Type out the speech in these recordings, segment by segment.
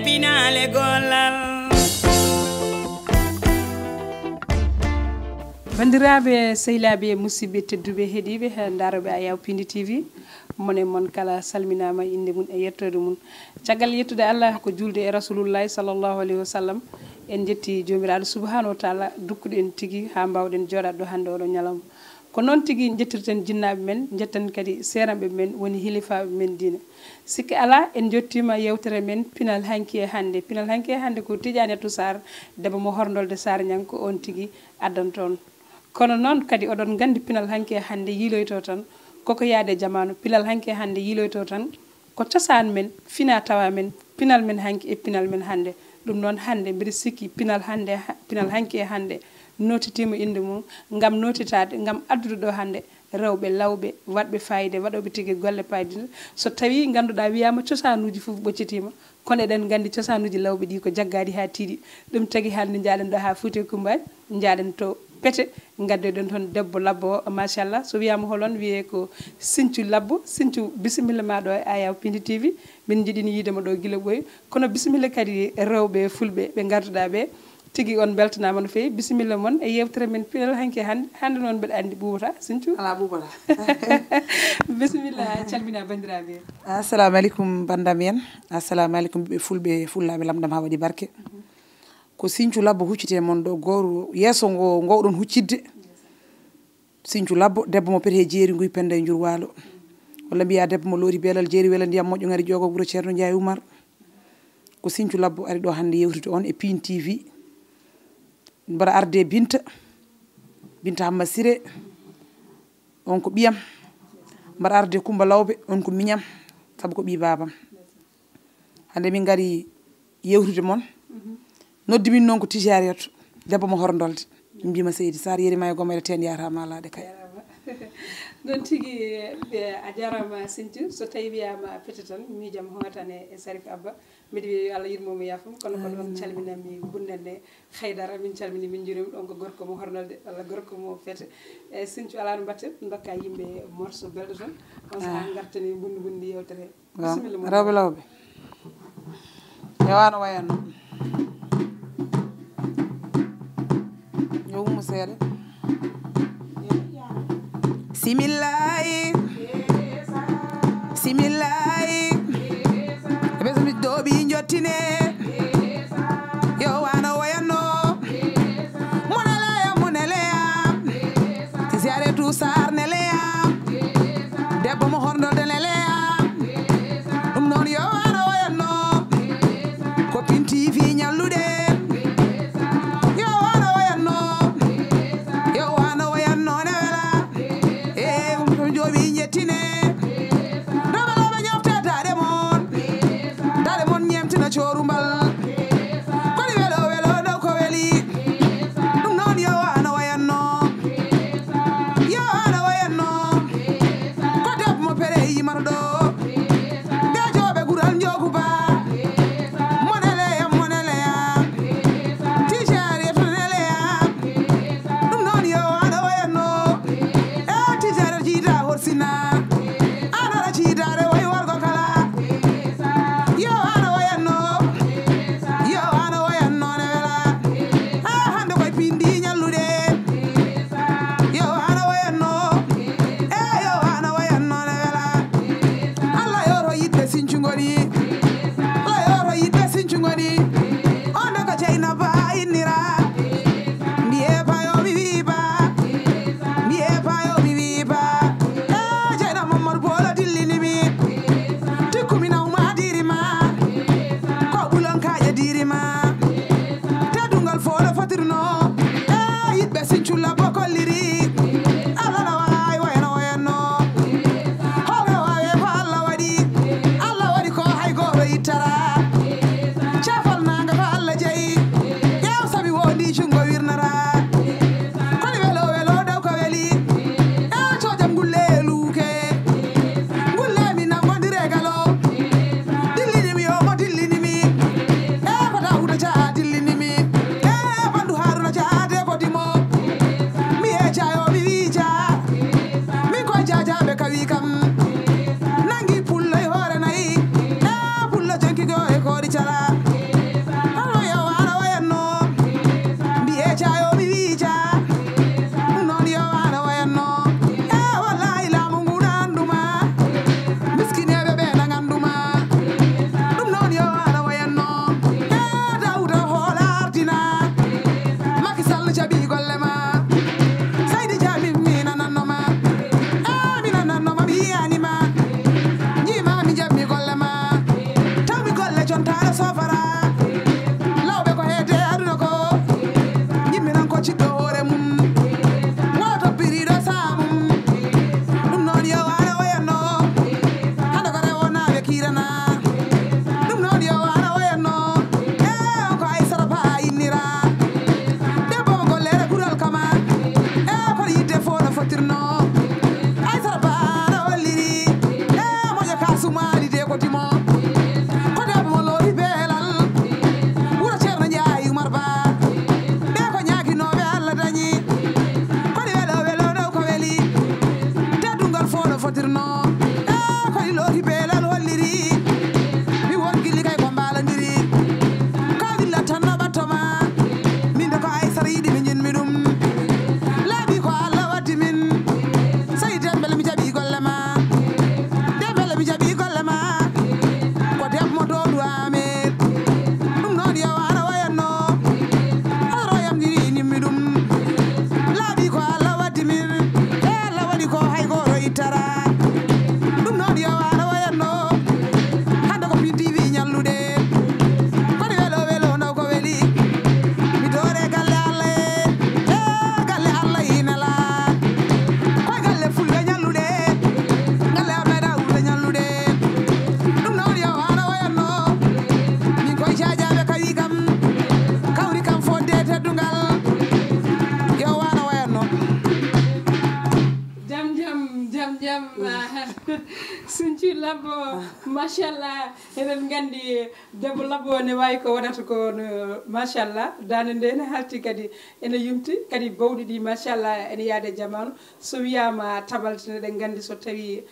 pinale gollal bandiraɓe sehilaɓe musidɓe tedduɓe heeɗiɓe daroɓe Ayaw Pindi TV mone mon kala salminama inde mum e yettode mum caggal yettude Allah ko julde e rasulullahi sallllahu alayhi wa sallam en jetti jomiraɗo subhanahu wa taala dukkuɗo en tigui ha mbawɗen joɗat ɗo hande oɗo ñalawma ko noon tigui jettirten jinnaɓe men jetten kadi seranɓe men woni hilifaɓe men diine sikki ala en jottima yewtere men pinal hanki e hande ko Tidiane Yatou Sarr debbo mo horndolde Sarr ñanko on tigui addanton kono noon kadi oɗon gandi pinal hanki e hande yiiloyto tan koko yaade jamanu pinal hanki e hande yiiloyto tan ko cosaan men fina tawa men pinal men hanki e pinal men hande ɗum noon hande mbiɗa sikki pinal hanki e hande notitima inde mum gam notitade gam addude ɗo hande rewɓe lawɓe waɗɓe fayida waɗoɓe tigui golle payidina so tawi ganduɗa wiyama cosanuji foof ɓoccitima kono eɗen gandi cosanuji lawɓe ɗi ko jaggadi ha tiiɗi ɗum tagui hande jalen ɗo ha Fouta Coumbaji jalen to Pete gaddoɗen toon debbo labbo o machallah so wiyama holon wiye ko Sinthiou Labbo Sinthiou bisimilla ma ɗo e Ayaw Pindi TV min jiiɗini yidema ɗo guila ɓoyi kono bisimilla kadi rewɓe fulɓe ɓe garduɗa ɓe tigui on beltanama no fewi bisimilla moon e yewtere men pinal hanki hande noon mbeɗa andi ɓuuɓata Sinthiou ala ɓuuɓata bisimilla calmina bandiraɓe assalamu aleykum bandam en assalamu aleykum ɓiɓɓe fulɓe fullaɓe lamdam ha waɗi barke ko Sinthiou Labbo huccite mon ɗo goto yesso ngo gowɗon huccidde Sinthiou Labbo debbo mo pete jeeri nguy penda e jur walo walla mbiya debbo mo loori beelal jeeri wela ndiyam moƴƴo ngari joogo wuuro ceerno Ndiaye Oumar ko Sinthiou Labbo ari ɗo hande yewtude on e Pin TV mbaɗa arde Binta Hamma Siré on ko ɓiyam mbaɗa arde Coumba Lawbe on ko miñam saabu ko ɓi babam hande min gari yewtude mon noddi min noon ko Tidiane Yatou debbo mo horndolde min mbima Seydi Sarr yerima e gomere ten yarama alade kay non tigui a jarama Sinthiou so tawi wiyama Pete tan miijam hotane e Sarif Abba mbiɗa wiya yo Allah yurmomo yafum kono ko ɗon calminami Bundende Haydara min calmini min juurima ɗon ko gorko mo hornolde walla gorko mo Pete e Sinthiou ala no mbatten dokka yimɓe morceau belɗo tan on saha gartani bundi yewtere bisimilla rewɓe lawɓe yewano wayanno yowumo seeɗa simillahi simillahi ɓesmi dooɓi jottine yo wano wayanno moneleya Tidiane Yatou Sarr neleya debbo mo horndolde neleya ɗum noon yo wano wayanno ko Pin TV ñalluɗe corumbal kodi welo dow ko weli ɗum noon yo ano wayanno ko debbo mo pere yimata ɗo gajoɓe gural joguba moneleya Tidiane Yatou neleya ɗum noon yo ano wayanno e Tidiane jiita horsina anara ciidare way wargo kala yo ano wayanno Sinthiou Labbo kolliri Allah na wayanno hoɓe wawe ko Allah waɗi ko hay goto yittara cafal nanga ko Allah jeeyi ƴeew saabi wondi jungo wirnara kodi welo dow ko weli e cojam gulle luuke gulle mi nam gondire galo dillinimi yo mo dillinimi e ko Dawouda Dia dillinimi e bandu Haruna Dia de ko dimo Sinthiou Labo machallah eɗen gandi debbo Labo ne wawi ko waɗata ko machallah dande nde ne halti kadi ene yumti kadi bawɗi ɗi machallah ene yaade jamanu so wiyama tabalte eɗen gandi so tawi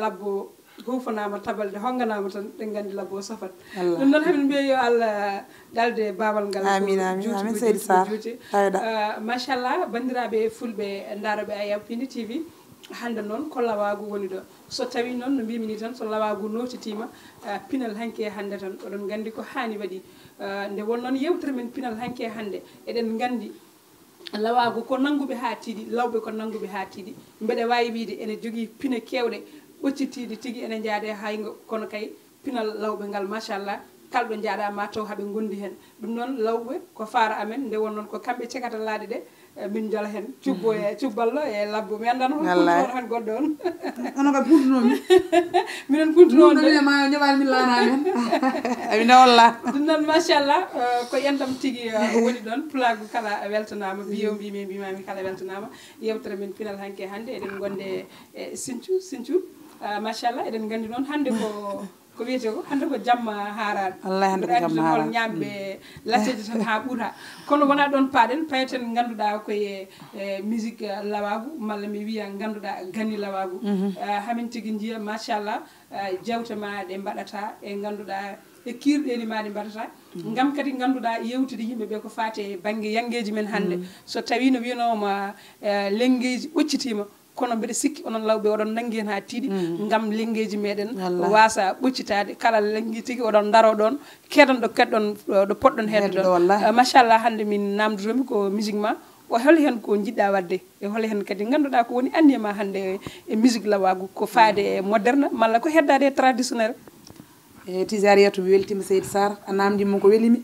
Labo hufanama tabalde honganama tan ɗen gandi Labo safat ɗum noon hamin mbiya yo Allah dalde babal ngal amin amin amin seydi Sar machallah bandiraɓe fulɓe daroɓe Ayaw-Pindi TV hande noon ko lawagu woni ɗo so tawi noon no mbimi ni tan so lawagu notitima pinal hanke hande tan oɗon gandi ko hani waɗi nde won noon yewtere men pinal hanke hande eɗen gandi lawagu ko nanguɓe ha tiiɗi lawɓe ko nanguɓe ha tiiɗi mbeɗa wawi wiide ene jogui pine kewɗe ɓoccitiɗi tigui ene jaade haygo kono kay pinal lawɓe ngal machallah kalɗo jaaɗa ma taw haaɓe gondi hen ɗum noon lawɓe ko faara amen nde won noon ko kamɓe cekata laaɗe ɗe min jala hen cubbo e cubballo e Labo mi andano on han goɗɗo on ono ka puntunomi minen puntunoon ɗum ma ñoɓal min laanamen ami nawalla ɗum noon machallah ko yendam tigui woni ɗon pulagu kala weltanama biyo mbimi mbimami kala weltanama yewtere men pinal hanke hande eɗen gonde e Sinthiou machallah eɗen gandi noon hande ko wiyete ko hande ko jamma haraɗo wallahi hande ko jamma haraɗo ñamɓe latteji tan ha ɓuura kono wona ɗon paaɗen payeten ganduɗa koye musique lawagu malla mi wiya ganduɗa gani lawagu hamin tigui jiiya machallah jewte ma ɗe mbaɗata e ganduɗa e kirɗeli ma ɗi mbaɗata gam kadi ganduɗa yewtude yimɓeɓe ko fate banggue yangueji men hande so tawi no wiyanoma lengueji ɓoccitima kono mbeɗa sikki onon lawɓe oɗon nangui hen ha tiiɗi gam lengueji meɗen wasa ɓoccitade kala lengui tigui oɗon daro ɗon keɗon ɗo keɗɗon ɗo poɗɗon hedde ɗon machallah hande min namdotomi ko musique ma o hol hen ko jiɗɗa wadde e hol hen kadi ganduɗa ko woni anniya ma hande e musique lawagu ko faade e moderne malla ko heddade e traditionnel e tisariatu mi weltima Seydi Sar a namdimo ko welimi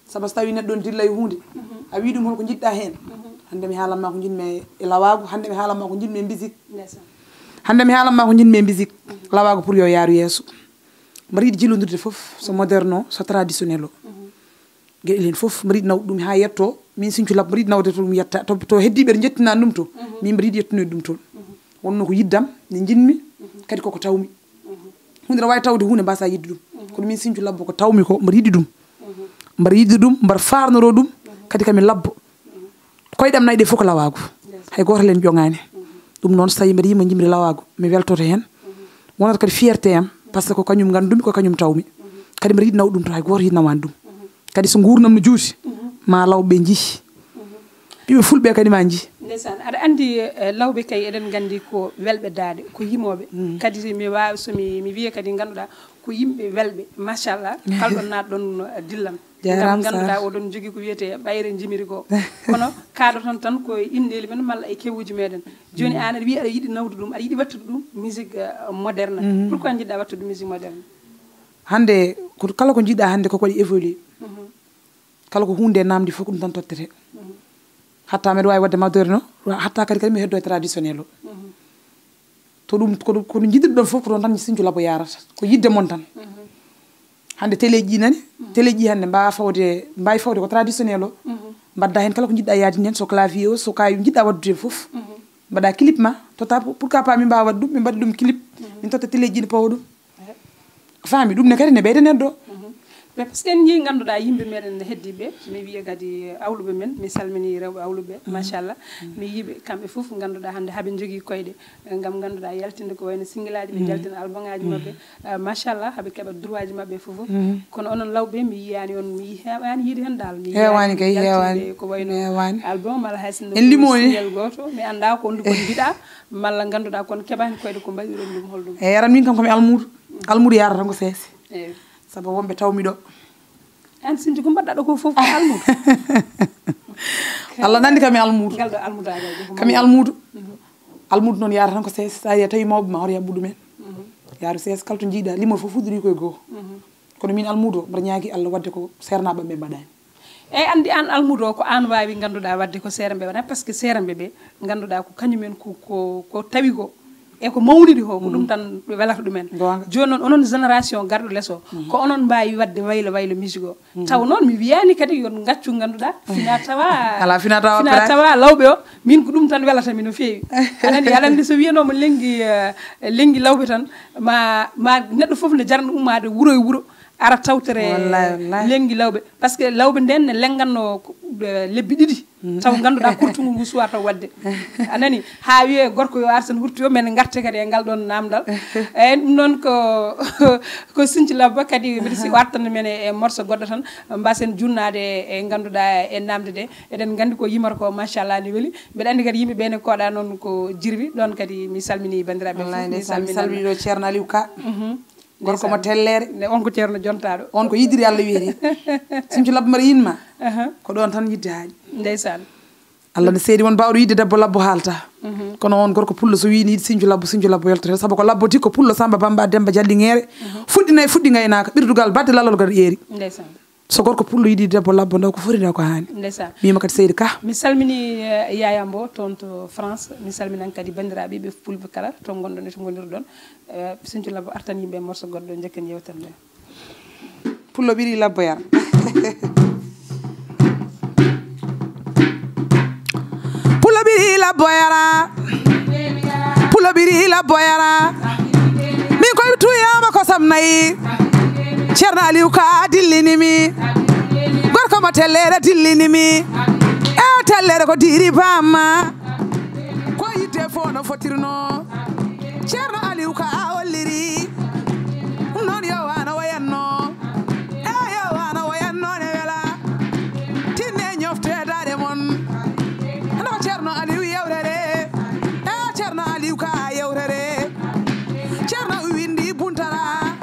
saabu so tawi neɗɗo dilla e hunde a wi ɗum holko jiɗɗa hen hande mi haalanma ko jinmi e lawagu hande mi haalanma ko jinmi e musique hande mi haalanma ko jinmi e musique lawagu pour yo yaaru yeeso mbaɗa yiiɗi jillodirde foof so moderne o so traditionnel o gueɗel hen foof mbaɗa yiiɗi nawde ɗum ha yetto min Sinthiou Labo mbaɗa yiiɗi nawde to ɗum yetta to heddiɓe ɗo jettinani ɗum to min mbaɗa yiiɗi yettunoyde ɗum toon wonno ko yiddam nde jinmi kadi koko tawmi hunde ne wawi tawde hunde mbasa yidde ɗum kono min Sinthiou Labo ko tawmi ko mbaɗa yiɗi ɗum mbaɗa yiɗi ɗum mbaɗa farnoro ɗum kadi kami Labo koyɗam nayyi ɗe fof ko lawagu hay goto len jongani ɗum noon so tawi mbiɗa yima jimri lawagu mi weltoto hen wonata kadi fierté am par ce que ko kañum gandumi ko kañum tawmi kadi mbiɗa yiɗi naw ɗum to hay goto yiɗi nawani ɗum kadi so gurnam no juuti ma lawɓe jii ɓiɓe fulɓe kadi ma jii ndeysan aɗa andi lawɓe kay eɗen gandi ko welɓe daade ko yimoɓe kadi mi wawi somi wiya kadi ganduɗa ko yimɓe welɓe machallah kalɗon natɗon dillam gam ganduɗa oɗon jogui ko wiyete ɓayre jimiri ko kono kaɗoton tan koye inɗeli men malla e kewuji meɗen joni an aɗa wi aɗa yiiɗi nawde ɗum aɗa yiiɗi wattude ɗum musique moderne pourquoi jiɗɗa wattude musique moderne hande kala ko jiɗɗa hande koko waɗi évolué kala ko hunde namdi fof ko ɗum tan tottete hatta mbeɗa wawi wadde moderne o hatta kadi mi heddo e traditionnel o to ɗum kono jiɗirɗo ɗon fof ko ɗon tan Sinthiou Labo yarata ko yidde mon tan hande télé ji nani télé ji hande mbawi fawde ko traditionnel o mbadda hen kala ko jiɗɗa yaadin hen so clavier o so kayi jiɗɗa waddude foof mbaɗa clip ma totta pourquoi pas min mbawa wadde ɗum min mbaɗa ɗum clip min totta télé ji ne pawa ɗum faami ɗum ne kadi ne ɓeyda neɗɗo mais par ce que en jii ganduɗa yimɓe meɗen heddiɓe mi wiya kadi awluɓe men mi salmini rewɓe awluɓe machallah mi yiiɓe kamɓe foof ganduɗa hande haaɓe jogui koyɗe gam ganduɗa yaltinde ko wayno singilaji ɓe jaltina album ngaji mabɓe machallah haaɓe keeɓa droit ji mabɓe foof kono onon lawɓe mi yiyani on mi heewani yiide hen dal mi heewani kay heewani ko wayno album malla hay sinno en limoni single goto mi anda ko ndu ko mbiɗa malla ganduɗa kon keɓani koyɗe ko mbaɗiron ɗum holɗum e yaran min kam komi almudo yarata ko seese sabu wonɓe tawmi ɗo an Sinthiou ko mbaɗɗa ɗo ko fof ko almudo Allah nandi kami almudo ngal ɗo almudagal kami almudo noon yarata tan ko seese sa yiya tawi mawɓe ma hoto yabɓuɗu men yaaru seese kala to jiiɗa limol fof fuɗɗori koye goho kono min almudo mbaɗa ñaagui Allah wadde ko sernaɓe ɓe mbaɗani eyyi andi an almudo o ko an wawi ganduɗa wadde ko seeramɓe waɗa par ce que seeramɓe ɓe ganduɗa ko kañumen ko tawi ko e ko mawlidi ho ko ɗum tan ɓe welata ɗumen joni noon onon génération garɗo less o ko onon mbawi wadde waylo waylo musique o taw noon mi wiyani kadi yon gaccu ganduɗa fina tawa lawɓe o min ko ɗum tan welatami no fewi anani aɗa andi so wiyanoma lenggi lawɓe tan ma neɗɗo foof ne jarno ummade wuuro e wuuro ara tawtere lenggi lawɓe par ce que lawɓe nden ne lenganno lebbi ɗiɗi taw ganduɗa kurtugu ngu suwa taw wadde anani ha wiye gorko yo arsen hurti o men garte kadi e ngal ɗon namdal eyyi ɗum noon ko Sinthiou Labo kadi mbiɗa si wartande men e morceau goɗɗo tan mbasen junnade e ganduɗa e namde de eɗen gandi ko yimata ko machallah ne weeli mbeɗa andi kadi yimɓeɓe ne koɗa noon ko jirbi ɗon kadi mi salmini bandiraɓe mi salmini ɗo ceerno Aliou Ka gorko mo tellere on ko ceerno jontaɗo on ko yidiri Allah wiyete Sinthiou Labo mbaɗa yinma ko ɗon tan yidde haaji ndeysan Allah ne seedi won mbawɗo yidde debbo Labo haalta kono on gorko pullo so wini yiɗi Sinthiou Labo yaltote saabu ko Labo tikko pullo Samba Bamba Demba Jallinguere fuɗɗi gaynaka ɓirdugal badde lalol gada ƴeeri ndeysan so gorko pullo yiɗi debbo Labo ndaw ko foti ndaw ko hani ndeysan mima kadi Seydi Ka mi salmini Yaya Mbo toon to France mi salminan kadi bandiraɓe ɓe fulɓe kala to gonɗon e to gonirɗon Sinthiou Labo artan yimɓe morceau goɗɗo jekken yewtere nde pullo ɓiri Labo yar pullo ɓiri Labo yara pullo ɓiri Labo yara min koye tuyama ko samnayi ceerno Aliou Ka dillinimi gorko mo tellere dillinimi e tellere ko diri bamma ko yidde fo no fotirno ceerno Aliou Ka holliri non yo wano wayanno e yo wano wayanno ne wela tinne ñoftedade mon no ceerno Aliou yewrere e ceerno Aliou Ka yewrere ceerno windi buntara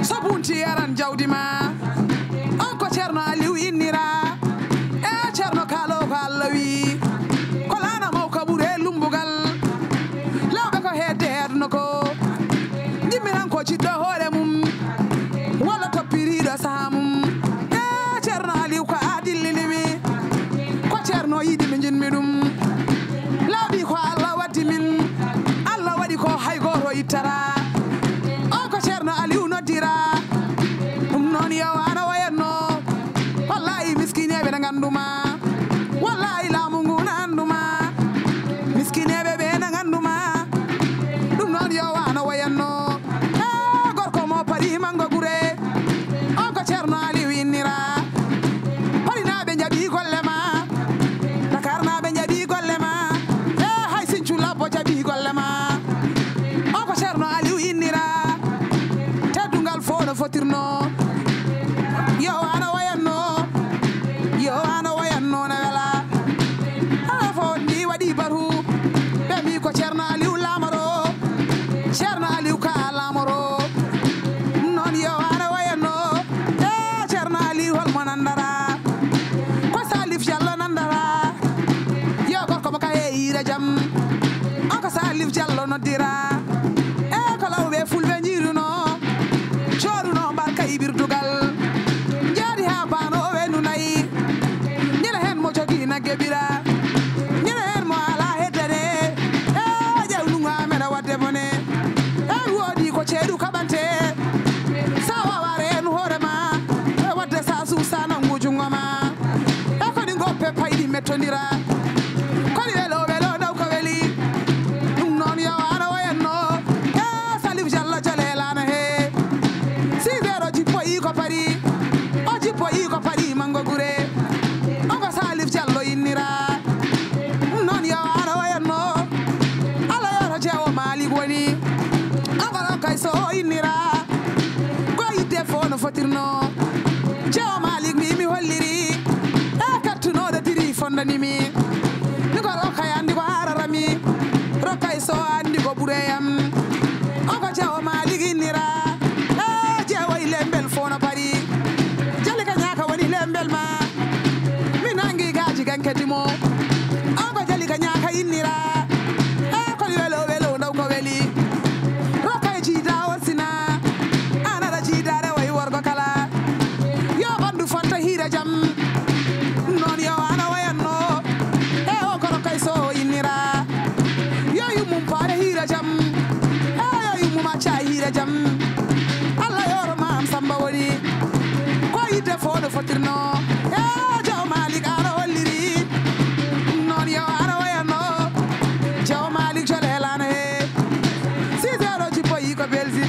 so bunti yaran jawdi ma on ko ceerno Aliou innira e ceerno Kaalo ko Allah wi ko lana maw ka ɓuure lumbugal lawɓe ko hedde aduna ko jimminan ko jiɗɗo hoore mum walla toppiriɗo saha mum e ceerno Aliou Ka dillinimi ko ceerno yiɗi ɓe jinmi ɗum laaɓi ko Allah waddi min Allah waɗi ko hay goto ittara on ko ceerno Aliou noddira ɗum noon yowano wayanno wallahi miskineɓe ne ganduma wallahi laamu ngu ne anduma miskineɓe ɓe ne ganduma ɗum noon yowano wayanno e gorko mo paari mango gure on ko ceerno Aliou innira parinaɓe jaaɓi golle ma dakarnaɓe jaaɓi golle ma e hay Sinthiou Labo jaaɓi golle ma on ko ceerno Aliou innira teddugal fo no fotirno yo ano wayanno ne wela ala fo ndi waɗi baru ɓe mbi ko ceerno Aliou lamoro ceerno Aliou Ka lamoro noon yo ano wayanno e ceerno Aliou holmo nandara ko Salif Diallo nandara yo gorko mo ka heyira jaam on ko Salif Diallo noddira e ko lawɓe fulɓe jiiruno coruno mbarka ibirdugal jaadi ha bano o wenu nayi ñila hen mo jogi nagge ɓira ñila hen mo ala heddane e ƴewnuga meɗa wadde mone e woodi ko ceeɗu kaɓante sa wawa reen hoorema e wadde sa suusa nangu jungo ma e kodi goppe payɗi mettodira kodi welo daw ko weli ɗum noon yowano wayanno e Salif Diallo jalelano he 6 heures o jippoyi ko paari o jippoyi ko paari mango gure on ko Salif Diallo innira ɗum noon yowano wayanno Allah yoto jeewo Malick woni on ko ɗon kay so innira ko yidde fo no fotirno jeewo Malick mi holliri e kattunoɗo diri fondanimi ni ko rokkay andi ko hararami rokkay so andi ko ɓuureyam on ko jeewo Malick innira e jeewoy lembel fo no paari jalika ñaka woni lembel ma mi nangi gaji ganketimo on ko jalika ñaka innira e koni welo ndaw ko weli rokkay jiida on sina an aɗa jiidare way worgo kala yo ɓandu fonta hiira jaam noon yo ana wayanno e o ko rokkay so innira yo yummum paare hiira jaam hira jam Allah yoro mam samba woni ko yidde fo do fotirno e jaw malik ara walliri non yo ara wayano jaw malik jolelana e si zero ci boyi ko belzi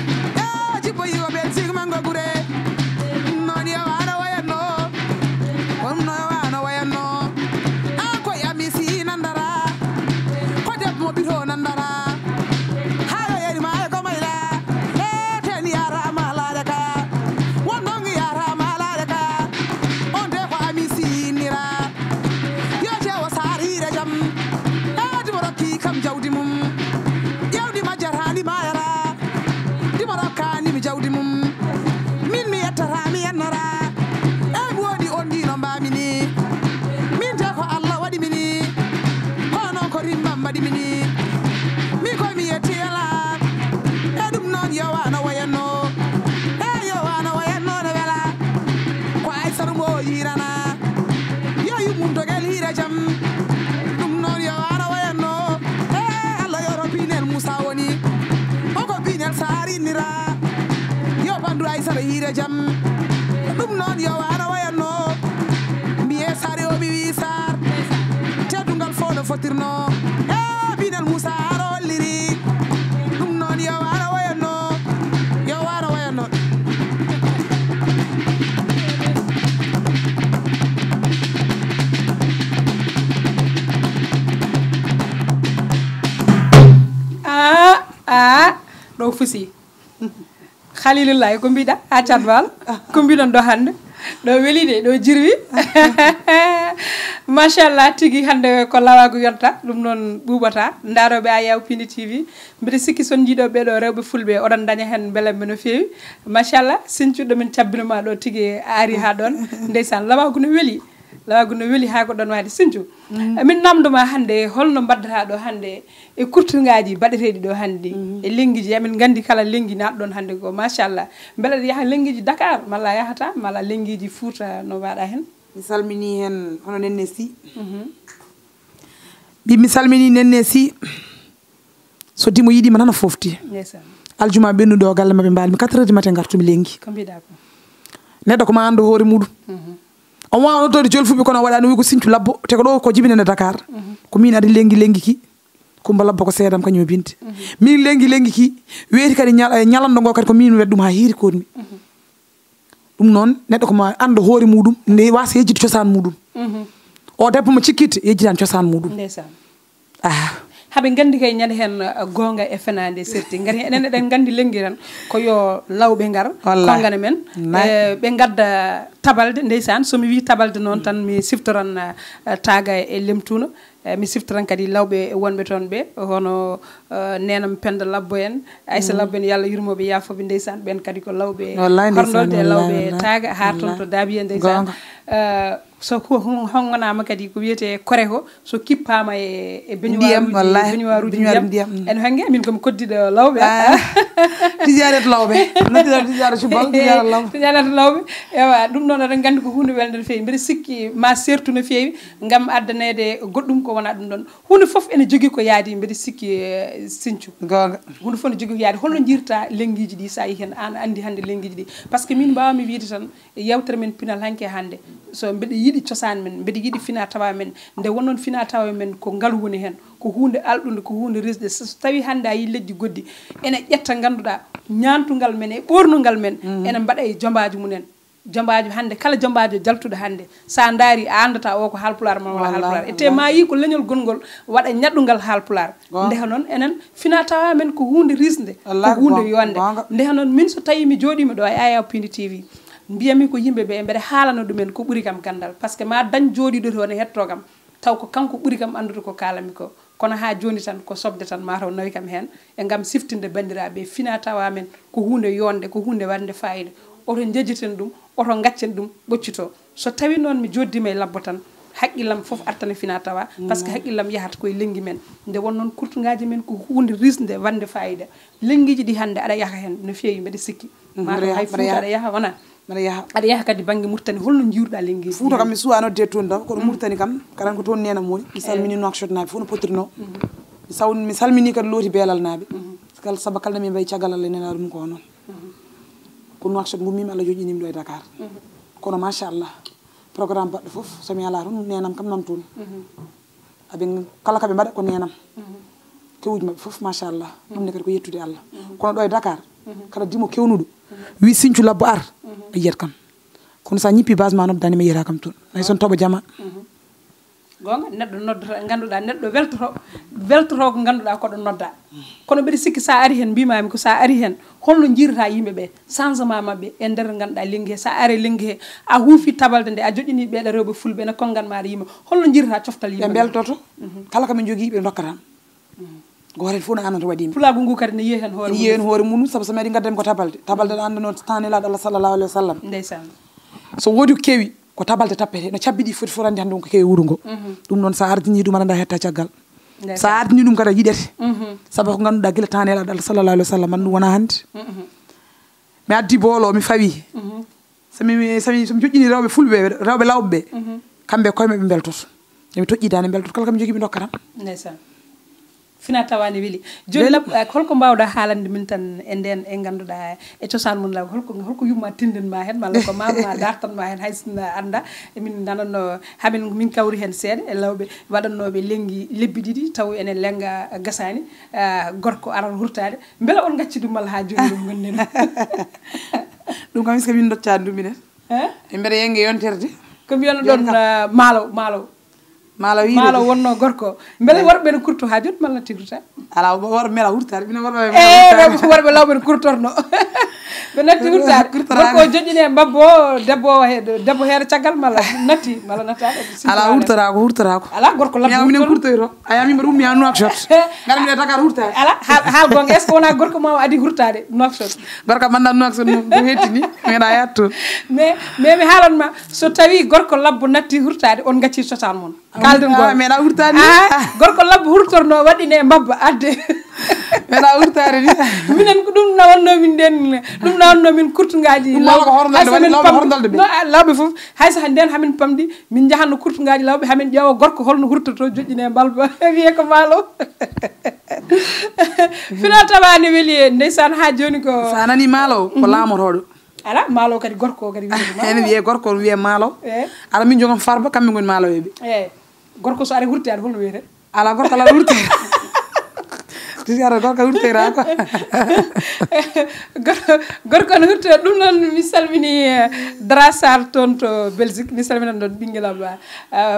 e ci boyi ko belzi mango gure non yo ara wayano on no ana wayano a ko yami si nandara ko deb mo bito nandara jawdi mum min mi yettata mi yannara e mi woni on dino mbamini min te ko Allah waɗi mini hono ko rimbam waɗi mini mi koye mi yetti ala e ɗum noon yowano wayanno e yowano wayanno ne wela ko aysara mo yirana yo yummum dogel hira jam ɗum noon yowano wayanno e Allah yoro binel Moussa woni oko binel sarinira bandu ay sara hira jam ɗum noon yo ara wayanno mbiye sare o ɓi wi sar teddungal fo no fotirno e binal Moussa ara holliri ɗum noon yo ara wayanno yo ara wayanno ɗo fusi Khalilullah ko mbiɗa ha catwal ko mbiɗon ɗo hande ɗo weeli de ɗo jirwi machallah tigui hande ko lawago yonta ɗum noon ɓuɓata daroɓe Ayaw Pindi TV mbiɗa sikki son jiiɗo ɓeɗo rewɓe fulɓe oɗon daña hen beelamɓe no fewi machallah sincuɗo min cabbinoma ɗo tigui a ari ha ɗon ndeysan lawago no weeli ha ko ɗon wadi sincu min namdoma hande holno mbaddata ɗo hande e kurtugaji baɗeteɗi ɗo hande e lenguiji yamin gandi kala lengui natɗo ɗon hande ko machallah beele aɗa yaaha lenguiji Dakar malla yahata malla lenguiji Fouta no mbaɗa hen mi salmini hen hono Nenne Sy mi salmini Nenne Sy so dimo yiɗima tan a fofti aljuma ɓennuɗo galle maɓe mbalmi 4 heures du matin gartumi lengui ko mbiɗa ko neɗɗo ko ma ando hoore muɗum on wawa notode jolfuɓe kono waɗani wi ko Sinthiou Labbo te ko ɗo ko jibinene Dakar ko min adi lengi ki Coumba Labbo ko seedam kañum e binte min lengi ki weeti kadi ñalanɗo ngo kadi ko min wedɗum ha hiiri kodmi ɗum noon neɗɗo koma anda hoore muɗum nde wasa yejjide cosaan muɗum o debbo mo cikkitte yejjitani cosaan muɗum ndeysan haɓe gandi kay ñande hen gonga e fenade serti gati enen eɗen gandi lengui tan ko yo lawɓe gar kongane men ɓe gadda tabalde ndeysan somi wi tabalde noon tan mi siftoran taga e lemtuno mi siftoran kadi lawɓe wonɓe toon ɓe hono nenam Penda Labbo en Aissa Labbo en yallah yurmoɓe yafoɓe ndeysan ɓen kadi ko lawɓe horndolde e lawɓe taga har toon to Dabiye ndeysan so honganama kadi ko wiyete kore ko so kippama e beñoiruji ndiyam en hange min komi koddiɗo lawɓe tijaret lawɓe tijara cubal tijaret lawɓe ewa ɗum noon aɗa gandi ko hunde welde no fewi mbiɗa sikki ma sertu no fewi gam addanede goɗɗum ko wona ɗum ɗon hunde foof ene jogui ko yaadi mbiɗa sikki Sinthiou gonga hunde foof ne jogui ko yaadi holno jirta lenguiji ɗi sa yi hen an andi hande lenguiji ɗi par ce que min mbawmi wiide tan yewtere men pinal hanke hande so mbiɗa yiiɗi cosaan men mbiɗa yiiɗi fina tawa men nde wonnoon fina tawa men ko ngal woni hen ko hunde alɗude ko hunde resde so tawi hande a yi leƴƴi goddi ene ƴetta ganduɗa ñantugal men e ɓornugal men ene mbaɗa e jombaji mumen jombaji hande kala jombajo jaltuɗo hande sa daari a andata o ko halpular ma wala halpular ete ma yi ko leñol gongol waɗa ñaɗɗugal halpular ndeha noon enen fina tawa men ko hunde risde ko hunde yonde ndeha noon min so tawi mi joɗima ɗo e Ayaw Pindi TV mbiyami ko yimɓeɓe mbeɗa haalano ɗumen ko ɓuuri kam gandal par ce que ma dañ jooɗiɗo to ne hetto kam taw ko kanko ɓuuri kam andude ko kalami ko kono ha joni tan ko sobde tan mataw nawi kam hen e gam siftinde bandiraɓe fina tawa men ko hunde yonde ko hunde wadde fayida oto jejjiten ɗum oto gaccen ɗum ɓoccito so tawi noon mi joddima e Labbo tan haqqillam foof artana fina tawa par ce que haqqillam yahata koye lengui men nde won noon kurtugaji men ko hunde risde wande fayida lenguiji ɗi hande aɗa yaaha hen no fewi mbeɗa sikki mataw hay Fouta aɗa yaaha wona aɗa yaaha kadi banggue Mauritanie holno jiruɗa lenguiji Fouta kam mi suwa nodde toon taw kono Mauritanie kam karan ko toon nenam woni mi salmini Nouakchott naɓe fof no potirno mi salmini kadi looti beelal naɓe kal saba kala mi bay ciagal la nena dum ko non ko Nouakchott bu mim Allah joƴinim ɗo e Dakar kono machallah programme baɗɗo fof somi ala toon nenam kam nan toon aɓe kala kaɓe mbaɗa ko nenam kewuji mabɓe fof machallah ɗum ne kadi ko yettude Allah kono ɗo e Dakar kala dimo kewnuɗo wi Sinthiou Labbo ar a yiyat kam kono sa ñippi base ma noddani mi yiyata kam toon hay son toɓa jama gonga neɗɗo noddata ganduɗa neɗɗo weltoto ko ganduɗa koɗo nodda kono mbiɗa sikki sa ari hen mbimami ko sa ari hen holno jirata yimɓeɓe changement mabɓe e nder ganduɗa lenggue he sa ari lenggue he a huufi tabalde nde a joƴini ɓeɗa rewɓe fulɓe ene konganmaɗa yimɓe holno jirata coftal yimɓe ɓe beltoto kala kaɓe jogui ɓe dokkatama goten fof no annata waɗimi pulago ngu kadi ne yiye hen hoore mum saabu so meɗi gaddemi ko tabalde ɗa andano tanelaɗo Allah sallallahu alaihi wa sallam ndeysan so woodi ko kewi ko tabalde tappete no cabbiɗi foti forande hande ko kewi wuuro ngo ɗum noon sa ardini ɗum aɗa hetta caggal sa ardini ɗum kadi a yiɗete saabu ko ganduɗa guila tanelaɗo Allah sallallahu alaihi wa sallam man ɗum wona hande mi addi boolo mi fawi somi joƴƴini rewɓe fulɓe rewɓe lawɓe ɓe kamɓe koyemeɓe beltoto emi toƴƴidani beltoto kala kam jogui ɓe dokkatam ndeysan fina tawani weeli joni holko mbawɗa haalande min tan e nden e ganduɗa e cosaan mum law holko yumma tindinma hen malla ko mamma dartanma hen haysina anda min nananno hamin min kawri hen seeɗa e lawɓe waɗannoɓe lenggi lebbi ɗiɗi taw ene lenga gasani gorko aran hurtade beela on gacci ɗum malla ha joni ɗum gonni ɗum kam miska min doccani ɗum minen e mbeɗa yenge yonterde ko mbiyano ɗon maalo maalo wonno gorko beele worɓe ne kurto ha joni malla tigruta ala worɓe mela hurtade minen worɓe lawɓe ne kurtorno ɓe natti hurtade gorko joƴƴini e mbabbo debbo heere caggal malla natti malla nattade ala hurtorako ala gorko labbo minen kurtoyto aya min mbaɗa ummi ha Nouakchott gara mbiɗa Dakar hurtade ala haal gonga est ce que wona gorko ma adi hurtade Nouakchott gorko manda Nouakchott ko hettini meeɗa yatto mais mi haalanma so tawi gorko labbo natti hurtade on gacci cosaan mon kalden go meeɗa hurtade gorko labbo hurtorno waɗine e mbabba adde meeɗa hurtade ni minen ko ɗum nawannomin nden ɗum nawannomin kurtugaji lawɓe foof hayso nden hamin pamɗi min jahanno kurtugaji lawɓe hamin ƴeewa gorko holno hurtoto joƴƴine e mbalba wiye ko maalo fina tawani weeli ndeysan ha joni ko sa nani maalo ko laamotoɗo ala maalo kadi gorko kadi ene wiye gorko wiye maalo ala min jogom farba kamɓe goni maaloɓeɓe gorko so ari hurtade holno wiyete ala gorko ala hurtade tiara gorko hurtera ko gorko no hurtira ɗum noon mi salmini Dara Sarr toon to Belgique mi salminan ɗon ɓinguelam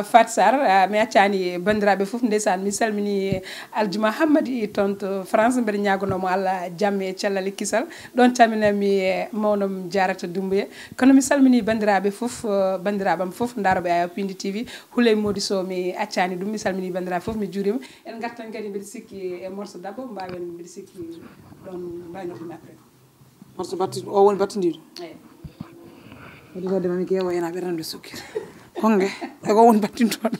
Fat Sarr mi accani bandiraɓe foof ndeysan mi salmini Aljuma Hammadi toon to France mbeɗa ñagonomo Allah jamme e cellal e kisal ɗon calminami mawnom Diarata Doumbouya kono mi salmini bandiraɓe foof bandiraɓam foof daroɓe aya Pindi TV Houley Mody Sow mi accani ɗum mi salmini bandiraɓe foof mi juurima en gartan kadi mbiɗa sikki e morceau Dabo mbawen mbiɗa sikki ɗon mbayno ɗum après morceau batti o woni battidiɗo waɗi wadde mami keewa ena ɓerdande sukkir konge eko woni battintoɗo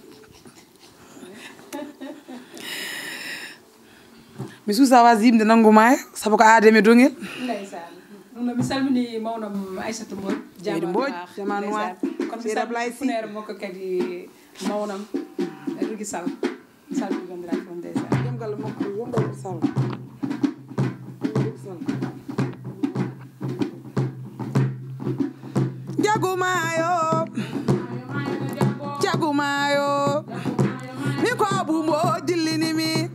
mi suusa was yimde nangguma e saabu ko aademe dongel ndeysan ɗum no mi salmini mawnom Aissatou Mbodj jama noir kono mi salmini funere makko kadi mawnam Rougui Sall salmini bandiraɓe fof ndeysan jom galle makko wonɗo Sall jagumayo mi ko Abou Mbodj dillinimi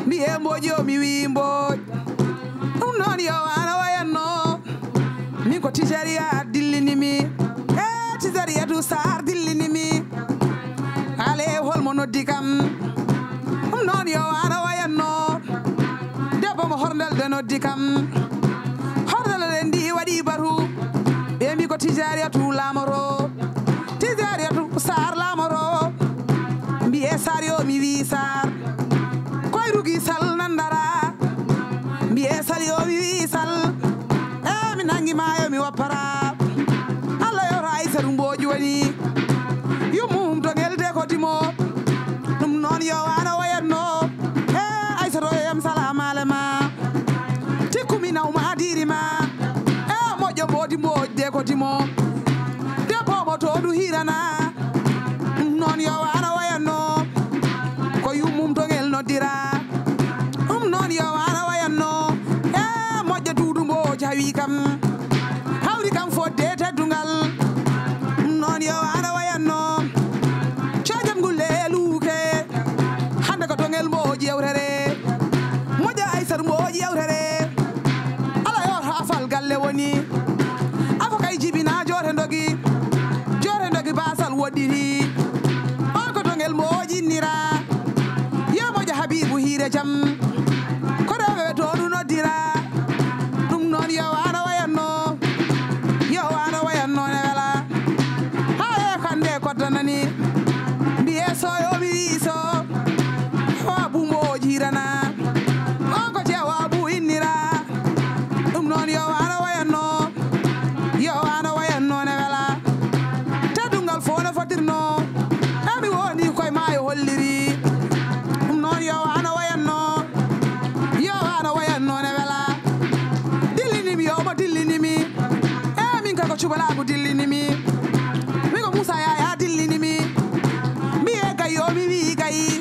mbiye Mbodj yo mi wi Mbodj ɗum noon yo ana wayanno min ko Tijariya dillinimi e Tijariyatu Sarr dillinimi ale holmo noddi kam ɗum noon yo ana wayanno debbo mo horndelde noddi kam hordelde ndi waɗi batu ɓe mbi ko Tijariyatu lamoro Tijariyatu Sarr lamoro mbiye Sarr yo mi wi Sarr koye Rougui Sall nandara mbiye Sall yo mi wi Sall e mi nangi mayo mi woppara Allah yo Aissatou Mbodj woni yummum to ngelde ko dimo ɗum noon yo ana wayanno e Aissatou yam salamale ma tikkumi nawma dirima e moƴƴo Mbodj Mbodj de ko dimo debbo to du hirana ɗum noon yo ana wayanno ko yummum to ngel noddira ɗum noon yo ana wayanno mboji yewtere moja aysar mboji yewtere ala yo hafal galle woni afo kay jibina jore ndogi basal wodiri on ko tongel mboji nira yo moja habibu hire jam ko rewe to du nodira dum non yo ana wayanno ne wala haye kande ko tanani biye so yo mi so wa bu mboji rana on ko je wa bu inira dum non yo ana wayanno ne wala tadungal fona fatirno ami woni koy mayo holliri dum non yo ana wayanno ne wala dillinimi yo mo dillinimi min ka ko cubalagu dillinimi mi ko Musa ya dillinimi mi e kayo mi wi kay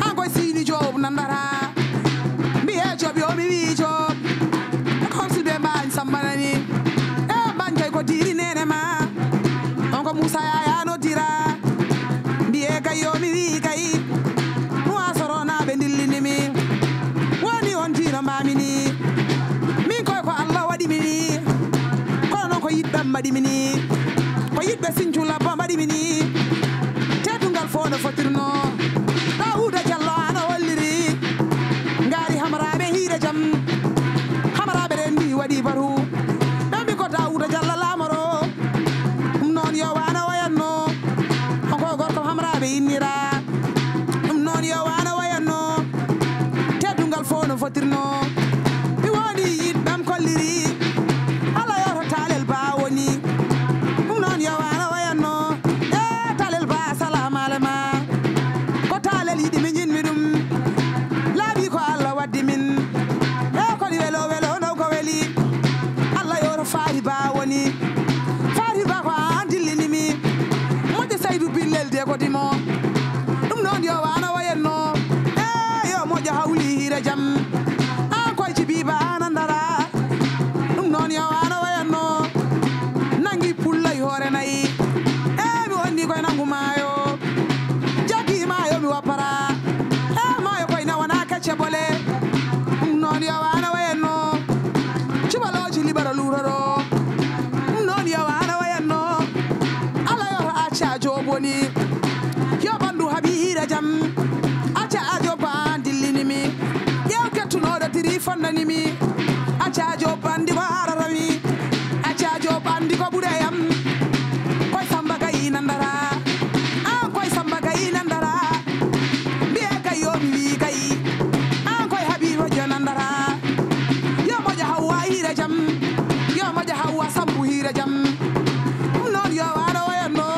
an koy sini job nandara mi e job yo mi wi job ko silbe man sambanani e man kay ko diri nene ma on ko Musa ya no dira mi e kayo mi wi kay no asorona be dillinimi woni on dira mamini min koy ko Allah wadi mini ko yidɓe mbaɗi mini ko yidɓe Sinthiou Labba mbaɗi mini teddungal fo no fotirno Dawouda Diallo ana holliri ngari hamaraɓe hiire jam hamaraɓe ɗen ndi waɗi baru ɓembi ko Dawouda Diallo lamoro ɗum noon yo wana wayanno onko gorko hamaraɓe innira ɗum noon yo wana wayanno teddungal fo no fotirno mi woni yidɓam kolliri ko dimo dum non yo wana wayenno yo moja hawli hire jam an koy ci biba anandara dum non yo wana wayenno nangi pullay hore nayi mi wonni koy nangu mayo jagi mayo mi wapara mayo koy na wana kacce bole dum non yo wana wayenno cibaloji libara luroro dum non yo wana wayenno ala yo acha joboni jam acha ajo bandillinimi yew kettunoɗo tiri fonnanimi acha ajo bandi ko hararami acha ajo bandi ko ɓuureyam koy Samba Gaye nandara an koy Samba Gaye nandara mbiye kay yo mi wi kay an koy Habiba jo nandara yo moƴa Hawwa hire jam yo moƴa Hawwa Sambu hire jam ɗum noon yo wano wayanno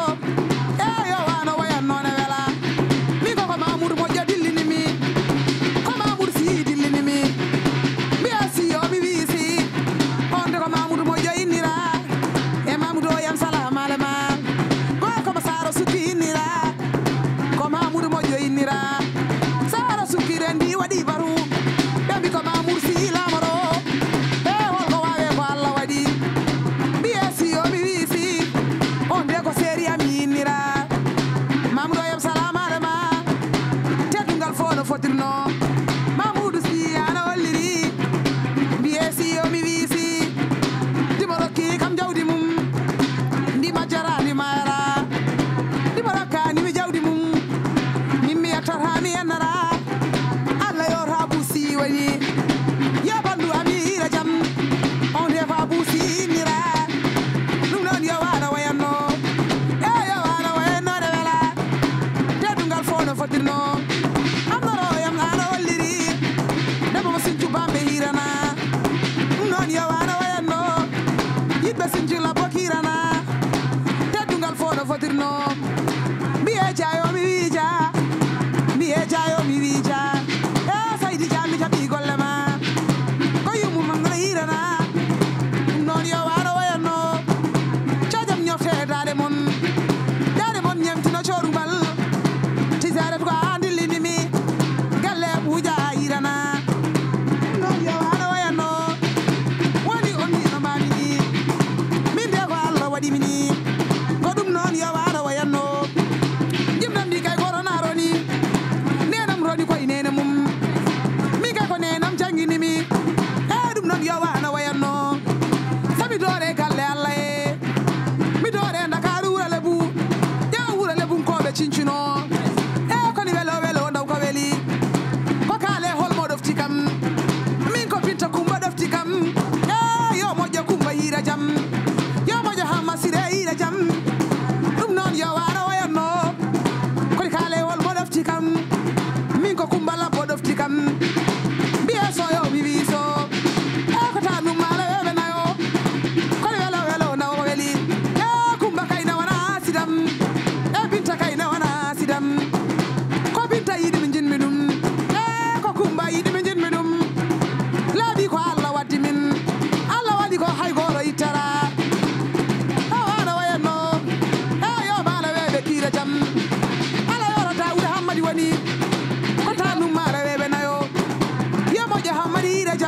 yo wano wayanno ne wela Mamoudou moƴƴo dillinimi ko Mamoudou Sy dillinimi mbiya si yo mi wi si on de ko Mamoudou moƴƴo innira e Mamoudou o yam salamu alema goy komo Sara Sukki innira ko Mamoudou moƴƴo innira Sara Sukki rendi waɗi baru ɓe mbi ko Mamoudou Sy lamoro e holko wawe ko Allah waɗi mbiya si yo mi wi si on de ko séri am innira Mamoudou o yam salamu alema fo no fotirno Mamoudou Sy ana holliri mbiye si yo mi wi si ndimo rokki kam jawdi mum ndi majjara ndi mayara ndimo rokka nimi jawdi mum min mi yettata mi yennara Allah yo rabu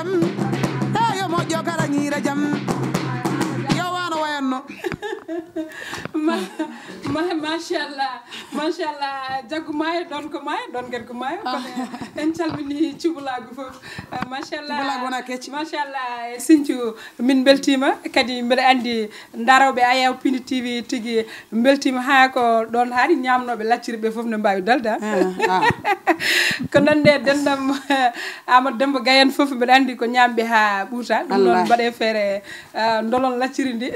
jam yo moƴƴo kala ñiira jam yo wano wayanno machallah jaggu maayo ɗon ko maayo ɗon kadi ko maayo kono en calmini cubulagu fof Cubulagu wona kecce. machallah Sinthiou min beltima kadi mbeɗa andi daroɓe Ayaw Pindi TV tigui beltima ha ko ɗon haari ñamnoɓe lacciri ɓe foof ne mbawi dalde ko nande dendam Amadou Demba Gayen foof mbeɗa andi ko ñamɓe ha ɓuuta ɗum noon mbaɗe feere dolon lacciri ndi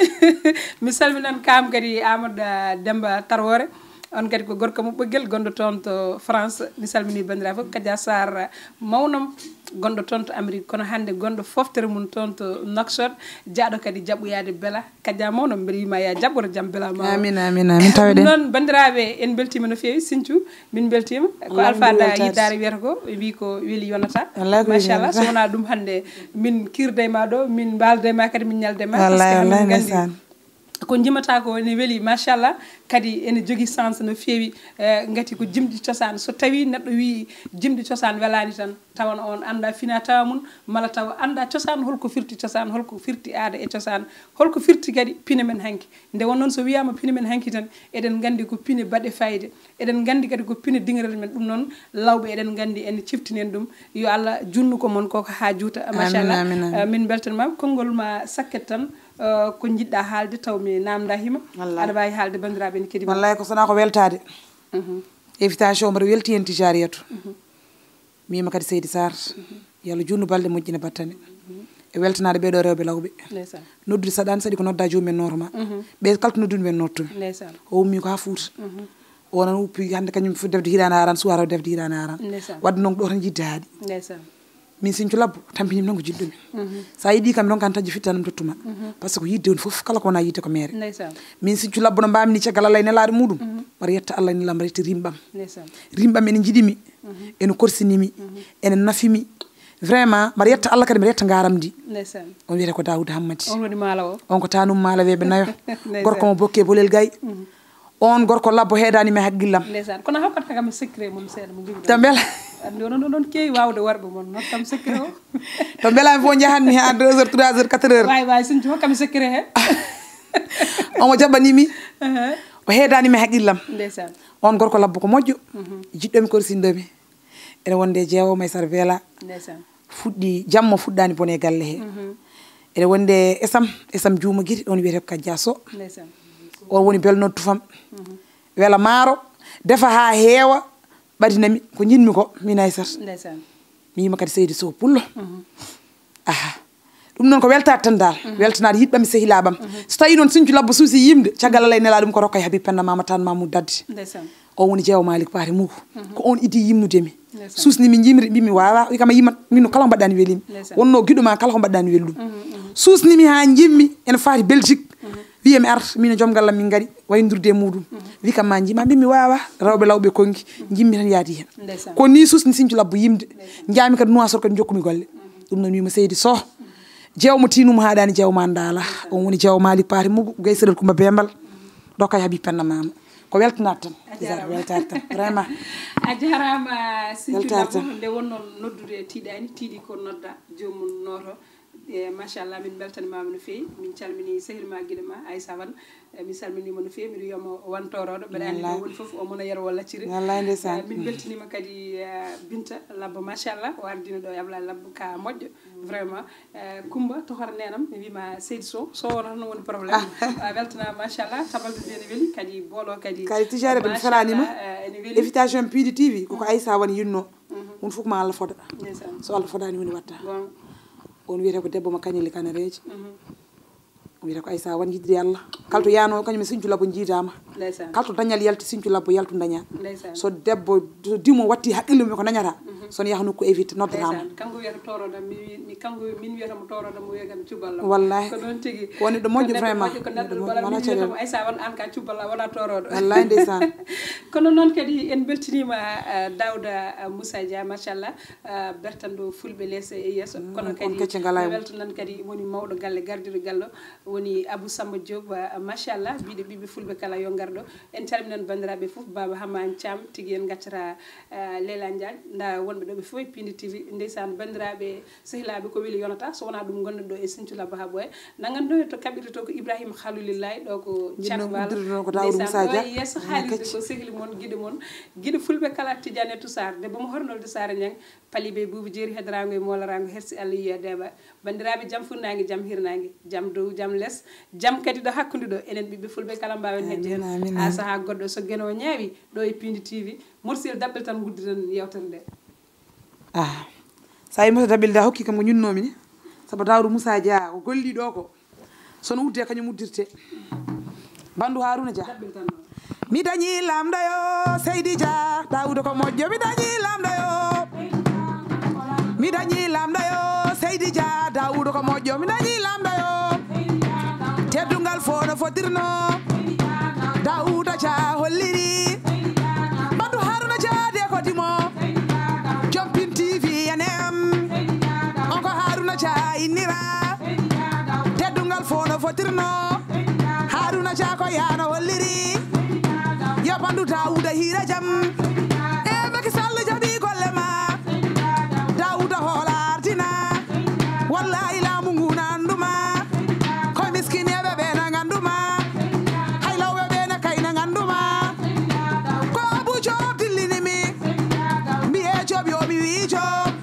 mi salminan kam kadi Amadou Demba Tarwore on kadi ko gorko mo ɓoggel gonɗo toon to France mi salmini bandiraɓe fof Kadia Sarr mawnam gonɗo toon to Amérique kono hande gonɗo foftere mum toon to Nouakchott jaaɗo kadi jaɓɓoyade beela Kadia mawnam mbeɗa wima ya jaɓɓoto jaam beela ma amin amin amin taweɗen noon bandiraɓe en beltima no fewi Sinthiou min beltima ko alfada yiddare wiyata ko wi ko weeli yonata machallah so wona ɗum hande min kirde ma ɗo min balde ma kadi min ñalde ma wallahi wallahi ko jimata ko ne weeli machallah kadi ene jogui sens no fewi gati ko jimɗi cosaan so tawi neɗɗo wi jimɗi cosaan welani tan tawan on anda fina tawa mum mala taw anda cosaan holko firti cosaan holko firti aada e cosaan holko firti kadi pine men hanki nde won noon so wiyama pine men hanki tan eɗen gandi ko pine baɗe fayde eɗen gandi kadi ko pine dingiral men ɗum noon lawɓe eɗen gandi en ciftinen ɗum yo Allah junnu ko mon koko ha juuta machallah min beltanimama konngol ma sakket tan ko jiɗɗa haalde taw mi namda hima aɗa wawi haalde bandiraɓe ne kadi wallahi ko sona ko weltade invitation mbaɗa welti hen tijariyatu mima kadi Seydi Sarr yo Allah junnu balɗe moƴƴina battane e weltanade ɓeɗo rewɓe lawɓe noddude saɗani saɗi ko nodda jomumen nootoma ɓe kalto noddude men nottumi o ummi ko ha Fouta o nan uppi hande kañum fu defde hirane aran suwara defde hirane aran wadde noon ɗo tan jidde haaɗi min Sinthiou Labbo tampinimi tan ko jiɗɗumi sa yiiɗi kam ɗon kan taji fittanam tottuma par ce que ko yidde woni foof kala ko wona yidde ko mere min Sinthiou Labbo no mbamini caggal Allah e nelaɗo muɗum mbaɗa yetta Allah e nelam mbaɗa yetta rimɓam ene jiɗimi ene korsinimi ene nafimi vraiment mbaɗa yetta Allah kadi mbaɗa yetta garam ndi on wiyete ko Daouda Hammadi on ko tanum maala weɓe nayo gorko mo bokke bolel gay on gorko Labbo heedanimi haqqillam kono hokkata kam secret mum seeɗa mo jogui to beela andi onon ɗon kewi wawde warɓe mon not kam secret o to beelami fo jahanmi ha 2 heures 3 heures 4 heures wawi Sinthiou hokkami secret he omo jaɓanimi o heedanimi haqqillam on gorko Labbo ko moƴƴo jiɗɗomi korsindomi ene wonde jeewowo Maysara Vela fuɗɗi jamma fuɗɗani bone galle he ene wonde esam Diouma Guiri on wiyete ko Kadia Sow on woni belnoɗo tufam wela maaro defa ha heewa ɓadinami ko jinmi ko min Aissata mi yima kadi Seydi Sow pullo aha ɗum noon ko weltade tan dal weltanade yiɗɓami sehilaɓam so tawi noon Sinthiou Labbo suusi yimde caggal Allah e nela ɗum ko rokka e Habib Penda Mama Tan Mamoudou Dadde o woni jeewo Malick Paté Mougou ko on idi yimnudemi suusnimi jimri mbimi wawa wi kam a yimat min kala ko mbaɗɗani welimi wonno guiɗo ma kala ko mbaɗɗani welɗum suusnimi ha jimmi ene faati Belgique wiyami ar min joom gallam min gaari waydurde muɗum wi kam ma jima mbimi wawa rewɓe lawɓe konki jimmi tan yaadi hen ko ni susni Sinthiou Labbo yimde jaami kadi Nouakchott kadi jokkumi golle ɗum noon wima Seydi Sow jeewmo tinuma haɗani jeewma ndala on woni jeewo Malick Paté Mougou Gaysirel Coumba Bembal dokka e Habib Penda Mama ko weltanade tan weltade tan vraiment a jarama Sinthiou Labbo nde wonno noddude tiiɗani tiiɗi ko nodda jomum noto machallah min beltanimama no fewi min calmini sehilma guiɗo ma Aissa Wane mi salminima no fewi miɗo wiyamo wantoroɗo mbeɗa andi ɗo woni foof o mona yero lacciri min beltanima kadi Binta Labbo machallah o ardino ɗo e Ablaye Labbo ka moƴƴo vraiment Coumba tohora nenam mi wima Seydi Sow Sow tan woni probléme weltanama machallah tabalde ene weeli kadi boolo kadi tijare ɗum felanima invitation Pindi TV koko Aissa Wane yinno won fof ma Allah foda so Allah fodani woni watta on wiyete ko debbo mo kañeli kanareji wiyete ko Aissa Wane yidde Allah kalto yano kañum e Sinthiou Labbo jiidama kalto dañal yalti Sinthiou Labbo yaltu daña so debbo so dimo watti haqqille mum ko dañata son yaha nokku évite noddetama kanko wiyata toroɗam mi kanko min wiyatamo toroɗam mo wiyata cuballa wallahi ko ɗon tigui woni ɗo moƴƴo vraiment ko neɗɗo wala wiyatamo Aissa Wane an ka cuballa wona toroɗo wallahi ndeysan kono noon kadi en beltinima Daouda Moussa Dia machallah bertanɗo fulɓe leese e yesso kono kadi weltanan kadi woni mawɗo galle gardiɗo gallo woni Abou Samba Diop machallah biɗo ɓiɓe fulɓe kala yo garɗo en calminan bandiraɓe foof Baba Hamani Thiam tigui en gaccata Leila Ndiagne nda wonɓe ɗo ɓe fof e Pindi TV ndeysan bandiraɓe sehilaɓe ko weeli yonata so wona ɗum gonɗo ɗo e Sinthiou Laba ha ɓooya nagganɗo to kaɓirta to ko Ibrahima Khalilullahi ɗo ko cakbala ndeysan ɗo e yesso haalirde ko sehli moon guiɗo moon guiɗo fulɓe kala Tidiane Toussar debbo mo hornolde Sara Niang Palibe Boubou Jeeri hederago e molarago hersi Allah yiya deɓa bandiraɓe jaam funnague jaam hirnague jaam dow jaam less jaam kadi ɗo hakkude ɗo enen ɓiɓɓe fulɓe kala mbawen hedde hen ha saaha goɗɗo so gueno ñaawi ɗo e Pindi TV morsil daɓɓel tan gudditan yewtere nde sa yimata daɓɓel da hokki kam ko ñunnomi ni saabu Daoudou Moussa Dia ko golliɗo ko sono udde kañum uddirte bandu Harouna Dia mi dañi lamɗo yo Seydi Dia Daoudou ko moƴƴo mi dañi lamɗo yo mi dañi lamɗo yo Seydi Dia Daoudou ko moƴƴo mi dañi lamɗo yo teddungal fo no fotirno Daouda Dia holliri bandu Harouna Dia de ko dimo jom Pindi TV ene am on ko Harouna Dia innira teddungal fo no fotirno Harouna Dia ko yano holliri yo bandu Daouda hira jam e Macky Sall jaɓi golle ma Daouda hoolartina wallahi laamu ngu na anduma koye miskineɓe ɓe na ganduma haylawɓe ɓe na kayna ganduma ko Abou Diop dillinimi mbiye Diop yo mi wi Diop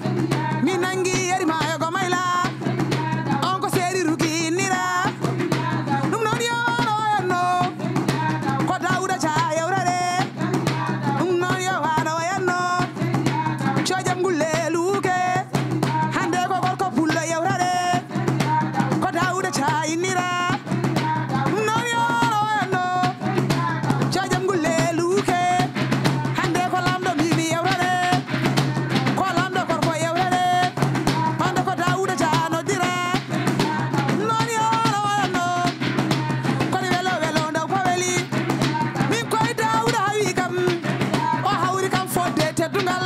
mi nangi yeri mayo go mayla on ko seeri ruki innira ɗum noon yo wano yanno ko Daouda Dia yewrare ɗum noon yo wano yanno cojam gulle luuke hande ko gorko pullo yewrare ko Daouda Dia innira ɗum noon yo wano yanno cojam gulle luuke hande ko lamɗo mbimi yewrare ko lamɗo gorko yewrare hande ko Daouda Dia noddira ɗum noon yo wano yanno kono welo welo ndaw ko weli min koye Daouda hawi kam o hawri kam fodde teddungal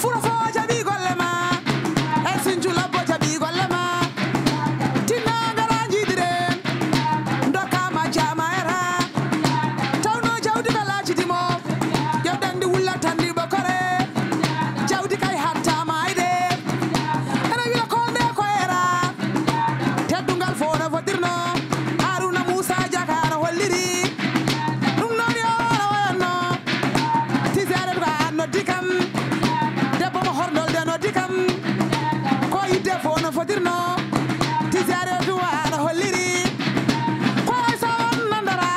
furo fo jaɓi golle ma e Sinthiou Laba jaɓi golle ma tinna ngara jiidiren dokkama jama era tawno jawdi ka laacidimo yewɗandi wullatandi ɓokore jawdi kay hattama ayde ene wiya konde ko era teddungal fo no fotirno Harouna Moussa Dia kano holliri ɗum noon yo wano tisere ko an noddi kam debbo mo horndolde noddi kam ko yidde fo no fotirno tisere to wano holliri ko sawon nandara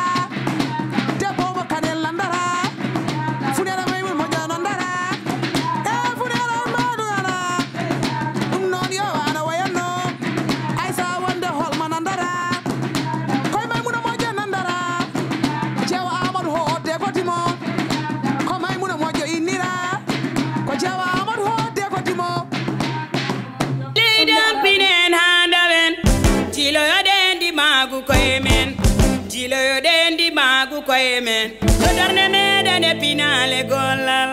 debbo mo kanel nandara funera maymul moƴƴo nandara e funera maɗugana ɗum noon yo wano wayanno ay sa wonde holma nandara koye Maymuna moƴƴo nandara ceewa Amadou hodde ko dimo ko Maymuna moƴƴo innira ko ceewa Amadou hodde ko dimo leydan pinen handawen jiloyoɗen dimagu koye men jiloyoɗen dimagu koye men to darde meɗen e pinale gollal